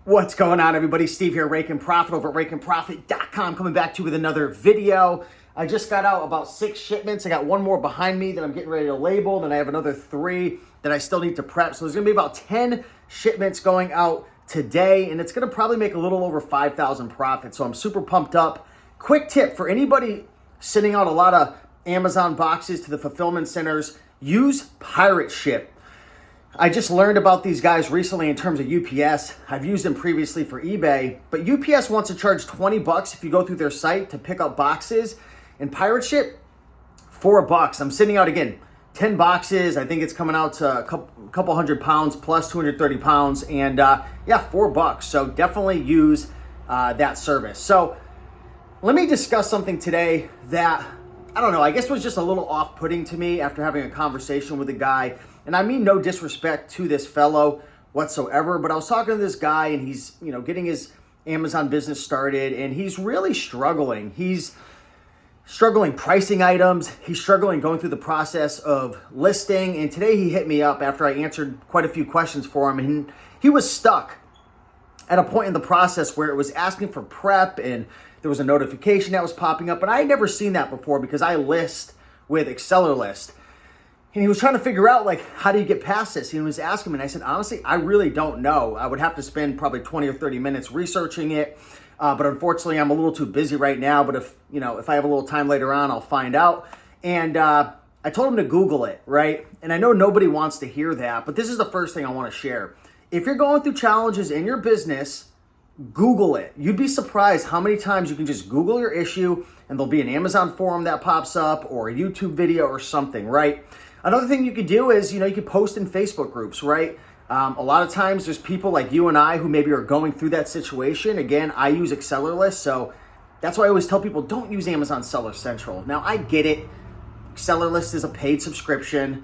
What's going on, everybody? Steve here, Rake and Profit over at rakeandprofit.com, coming back to you with another video. I just got out about 6 shipments. I got one more behind me that I'm getting ready to label. Then I have another 3 that I still need to prep. So there's going to be about 10 shipments going out today, and it's going to probably make a little over 5,000 profit. So I'm super pumped up. Quick tip for anybody sending out a lot of Amazon boxes to the fulfillment centers: use pirate ship. I just learned about these guys recently in terms of UPS. I've used them previously for eBay, but UPS wants to charge $20 if you go through their site to pick up boxes. And pirate ship, $4. I'm sending out, again, 10 boxes. I think it's coming out to a couple hundred pounds plus 230 pounds. And yeah, $4. So definitely use that service. So let me discuss something today that, I don't know, I guess was just a little off-putting to me after having a conversation with a guy. And I mean no disrespect to this fellow whatsoever, but I was talking to this guy and he's, getting his Amazon business started, and he's really struggling. He's struggling pricing items. He's struggling going through the process of listing. And today he hit me up after I answered quite a few questions for him, and he was stuck at a point in the process where it was asking for prep and there was a notification that was popping up. And I had never seen that before because I list with AccelerList. And he was trying to figure out, how do you get past this? He was asking me, and I said, honestly, I really don't know. I would have to spend probably 20 or 30 minutes researching it. But unfortunately, I'm a little too busy right now. But if I have a little time later on, I'll find out. And I told him to Google it, right? And I know nobody wants to hear that, but this is the first thing I want to share. If you're going through challenges in your business, Google it. You'd be surprised how many times you can just Google your issue and there'll be an Amazon forum that pops up or a YouTube video or something, right? Another thing you could do is, you could post in Facebook groups, right? A lot of times there's people like you and I who maybe are going through that situation. Again, I use AccelerList, so that's why I always tell people don't use Amazon Seller Central. Now, I get it. AccelerList is a paid subscription,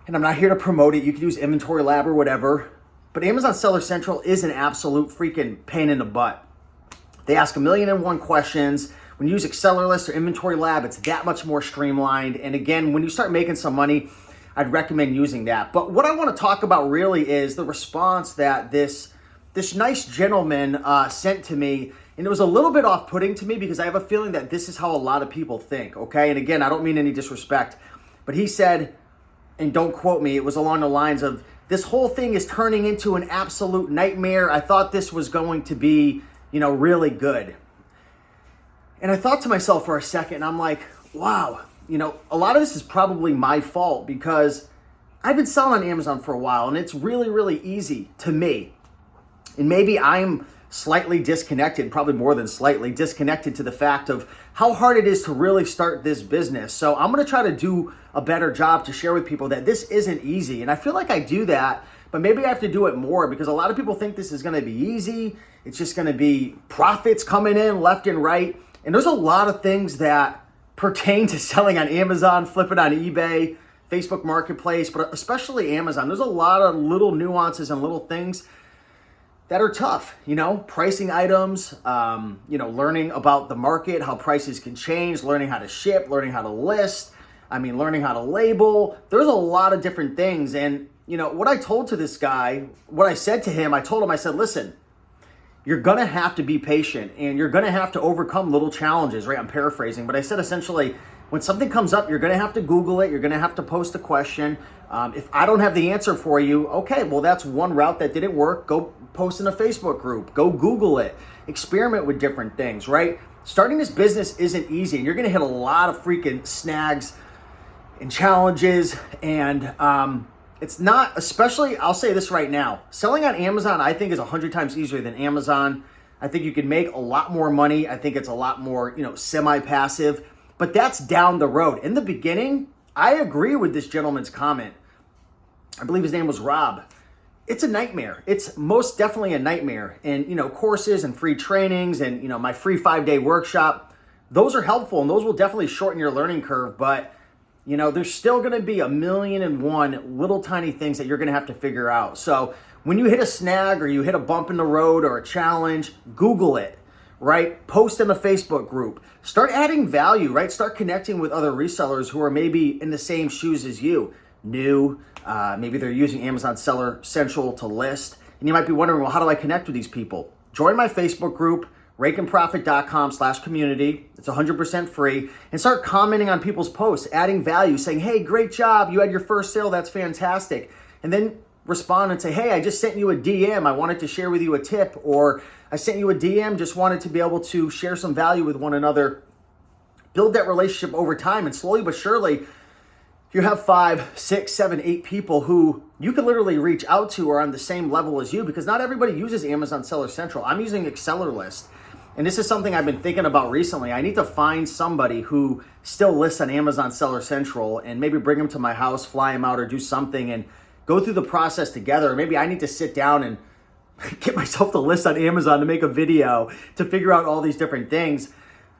and I'm not here to promote it. You can use Inventory Lab or whatever, but Amazon Seller Central is an absolute freaking pain in the butt. They ask 1,000,001 questions. When you use AccelerList or Inventory Lab, it's that much more streamlined. And again, when you start making some money, I'd recommend using that. But what I want to talk about really is the response that this nice gentleman sent to me. And it was a little bit off-putting to me because I have a feeling that this is how a lot of people think, okay? And again, I don't mean any disrespect, but he said, and don't quote me, it was along the lines of, this whole thing is turning into an absolute nightmare. I thought this was going to be, really good. And I thought to myself for a second, I'm like, wow, a lot of this is probably my fault because I've been selling on Amazon for a while and it's really, really easy to me. And maybe I'm slightly disconnected, probably more than slightly disconnected to the fact of how hard it is to really start this business. So I'm going to try to do a better job to share with people that this isn't easy. And I feel like I do that, but maybe I have to do it more because a lot of people think this is going to be easy. It's just going to be profits coming in left and right. And there's a lot of things that pertain to selling on Amazon, flipping on eBay, Facebook Marketplace, but especially Amazon. There's a lot of little nuances and little things that are tough, pricing items, learning about the market, how prices can change, learning how to ship, learning how to list, learning how to label. There's a lot of different things. And, what I told to this guy, what I said to him, I said, listen, you're going to have to be patient and you're going to have to overcome little challenges, right? I'm paraphrasing, but I said essentially, when something comes up, you're going to have to Google it. You're going to have to post a question. If I don't have the answer for you, okay, well, that's one route that didn't work. Go post in a Facebook group. Go Google it. Experiment with different things, right? Starting this business isn't easy, and you're going to hit a lot of freaking snags and challenges. And it's not, especially, I'll say this right now, selling on Amazon, I think, is 100 times easier than Amazon. I think you can make a lot more money. I think it's a lot more, semi-passive, but that's down the road. In the beginning, I agree with this gentleman's comment. I believe his name was Rob. It's a nightmare. It's most definitely a nightmare. And, courses and free trainings and, my free 5-day workshop, those are helpful and those will definitely shorten your learning curve. But, there's still going to be 1,000,001 little tiny things that you're going to have to figure out. So when you hit a snag or you hit a bump in the road or a challenge, Google it, right? Post in the Facebook group. Start adding value, right? Start connecting with other resellers who are maybe in the same shoes as you. Maybe they're using Amazon Seller Central to list. And you might be wondering, well, how do I connect with these people? Join my Facebook group, rakeandprofit.com/community. It's 100% free. And start commenting on people's posts, adding value, saying, hey, great job. You had your first sale. That's fantastic. And then respond and say, hey, I just sent you a DM. I wanted to share with you a tip. Or I sent you a DM, just wanted to be able to share some value with one another. Build that relationship over time. And slowly but surely, you have 5, 6, 7, 8 people who you can literally reach out to or on the same level as you, because not everybody uses Amazon Seller Central. I'm using AccelerList. And this is something I've been thinking about recently. I need to find somebody who still lists on Amazon Seller Central and maybe bring them to my house, fly them out, or do something and go through the process together. Or maybe I need to sit down and get myself to list on Amazon to make a video to figure out all these different things.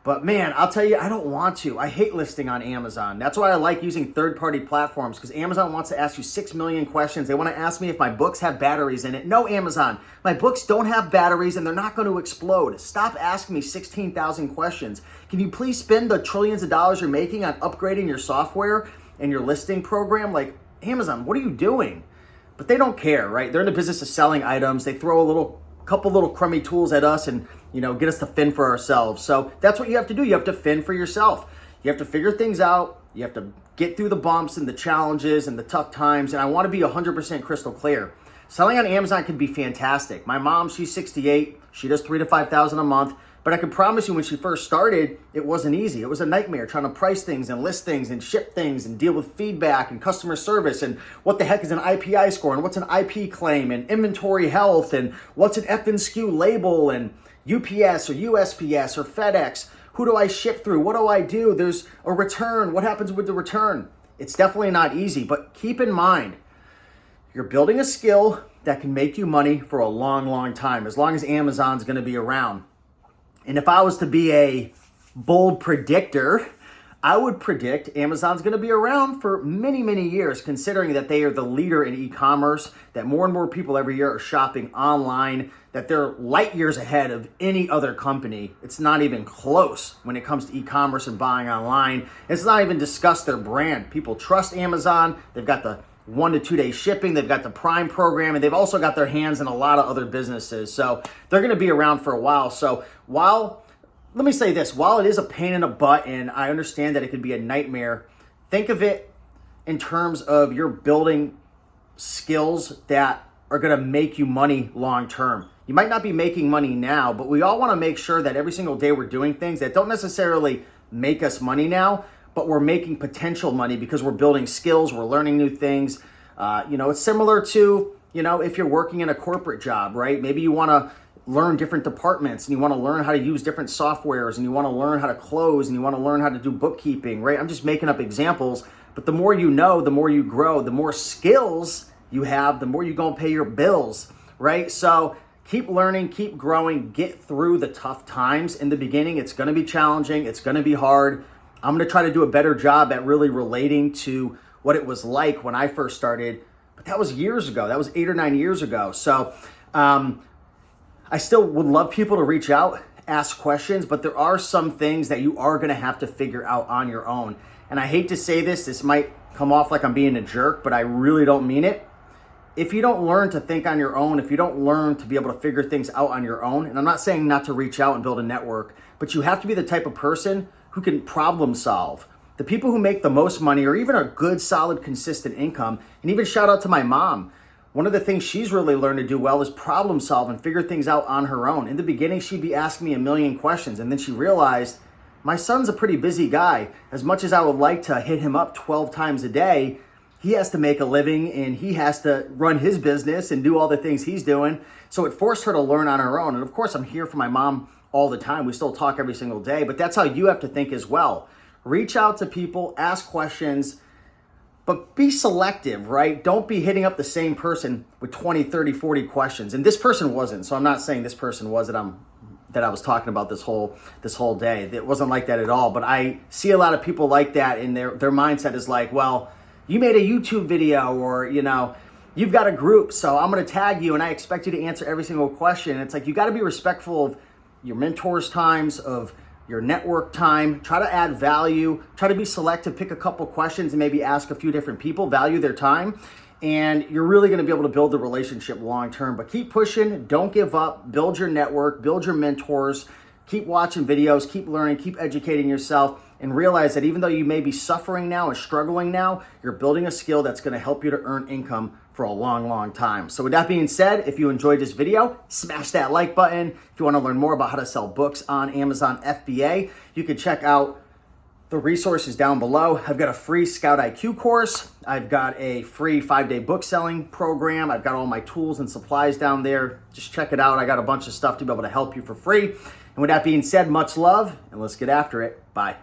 But man, I'll tell you, I don't want to. I hate listing on Amazon. That's why I like using third-party platforms, because Amazon wants to ask you 6 million questions. They want to ask me if my books have batteries in it. No, Amazon, my books don't have batteries and they're not going to explode. Stop asking me 16,000 questions. Can you please spend the trillions of dollars you're making on upgrading your software and your listing program? Like, Amazon, what are you doing? But they don't care, right? They're in the business of selling items. They throw a couple little crummy tools at us and get us to fend for ourselves. So that's what you have to do. You have to fend for yourself. You have to figure things out. You have to get through the bumps and the challenges and the tough times. And I want to be 100% crystal clear. Selling on Amazon can be fantastic. My mom, she's 68. She does $3,000 to $5,000 a month. But I can promise you, when she first started, it wasn't easy. It was a nightmare trying to price things and list things and ship things and deal with feedback and customer service and what the heck is an IPI score and what's an IP claim and inventory health and what's an F&SKU label and UPS or USPS or FedEx. Who do I ship through? What do I do? There's a return. What happens with the return? It's definitely not easy, but keep in mind, you're building a skill that can make you money for a long, long time, as long as Amazon's going to be around. And if I was to be a bold predictor, I would predict Amazon's going to be around for many, many years, considering that they are the leader in e-commerce, that more and more people every year are shopping online, that they're light years ahead of any other company. It's not even close when it comes to e-commerce and buying online. It's not even discussed their brand. People trust Amazon. They've got the 1 to 2 day shipping. They've got the Prime program, and they've also got their hands in a lot of other businesses. So they're going to be around for a while. So let me say this, while it is a pain in the butt and I understand that it could be a nightmare, think of it in terms of you're building skills that are going to make you money long term. You might not be making money now, but we all want to make sure that every single day we're doing things that don't necessarily make us money now, but we're making potential money because we're building skills, we're learning new things. It's similar to, if you're working in a corporate job, right? Maybe you want to learn different departments and you want to learn how to use different softwares and you want to learn how to close and you want to learn how to do bookkeeping, right? I'm just making up examples, but the more you know, the more you grow, the more skills you have, the more you're going to pay your bills, right? So keep learning, keep growing, get through the tough times. In the beginning, it's going to be challenging. It's going to be hard. I'm going to try to do a better job at really relating to what it was like when I first started, but that was years ago. That was 8 or 9 years ago. So, I still would love people to reach out, ask questions, but there are some things that you are going to have to figure out on your own. And I hate to say this might come off like I'm being a jerk, but I really don't mean it. If you don't learn to think on your own, if you don't learn to be able to figure things out on your own, and I'm not saying not to reach out and build a network, but you have to be the type of person who can problem solve. The people who make the most money or even a good, solid, consistent income, and even shout out to my mom. One of the things she's really learned to do well is problem solve and figure things out on her own. In the beginning, she'd be asking me a million questions, and then she realized my son's a pretty busy guy. As much as I would like to hit him up 12 times a day, he has to make a living and he has to run his business and do all the things he's doing. So it forced her to learn on her own. And of course, I'm here for my mom all the time. We still talk every single day, but that's how you have to think as well. Reach out to people, ask questions, but be selective, right? Don't be hitting up the same person with 20, 30, 40 questions. And this person wasn't. So I'm not saying this person was that I was talking about this whole day. It wasn't like that at all. But I see a lot of people like that, and their mindset is like, well, you made a YouTube video, or you've got a group, so I'm going to tag you and I expect you to answer every single question. And it's like, you got to be respectful of your mentors' times, of your network time. Try to add value, try to be selective, pick a couple questions and maybe ask a few different people, value their time. and you're really going to be able to build the relationship long term. But keep pushing, don't give up, build your network, build your mentors, keep watching videos, keep learning, keep educating yourself, and realize that even though you may be suffering now and struggling now, you're building a skill that's going to help you to earn income for a long, long time. So with that being said, if you enjoyed this video, smash that like button. If you want to learn more about how to sell books on Amazon FBA, you can check out the resources down below. I've got a free Scout IQ course. I've got a free 5-day book selling program. I've got all my tools and supplies down there. Just check it out. I got a bunch of stuff to be able to help you for free. And with that being said, much love, and let's get after it. Bye.